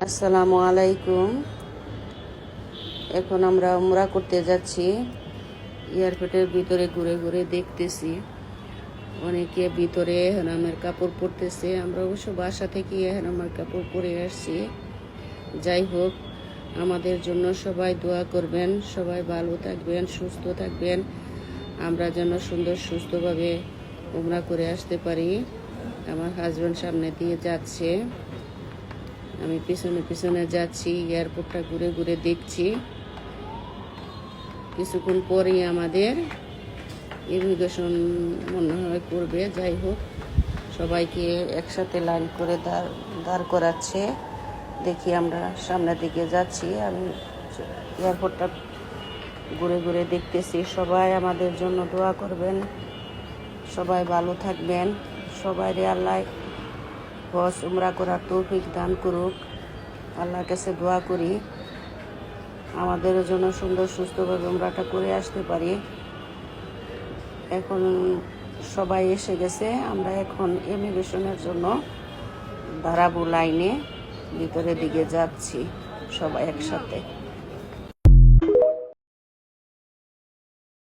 আসসালামু আলাইকুম। এখন আমরা উমরা করতে যাচ্ছি। এয়ারপোর্টের ভিতরে ঘুরে ঘুরে দেখতেছি অনেকে ভিতরে হেরামের কাপড় পরতেছে। আমরা অবশ্য বাসা থেকে হেরামের কাপড় পরে আসছি। যাই হোক, আমাদের জন্য সবাই দোয়া করবেন, সবাই ভালো থাকবেন, সুস্থ থাকবেন, আমরা যেন সুন্দর সুস্থভাবে উমরা করে আসতে পারি। আমার হাজব্যান্ড সামনে দিয়ে যাচ্ছে, আমি পিছনে পিছনে যাচ্ছি। এয়ারপোর্টটা ঘুরে ঘুরে দেখছি। কিছুক্ষণ পরেই আমাদের ইমিগ্রেশন মনে হয় করবে। যাই হোক, সবাইকে একসাথে লাইন করে দাঁড় করাচ্ছে। দেখি আমরা সামনের দিকে যাচ্ছি। আমি এয়ারপোর্টটা ঘুরে ঘুরে দেখতেছি। সবাই আমাদের জন্য দোয়া করবেন, সবাই ভালো থাকবেন, সবাই আল্লাহ হজ উমরা করার তৌফিক দান করুক। আল্লাহর কাছে দোয়া করি আমাদের জন্য সুন্দর সুস্থভাবে উমরাটা করে আসতে পারি। এখন সবাই এসে গেছে, আমরা এখন ইমিগ্রেশনের জন্য দাঁড়াবো লাইনে। ভিতরের দিকে যাচ্ছি সবাই একসাথে।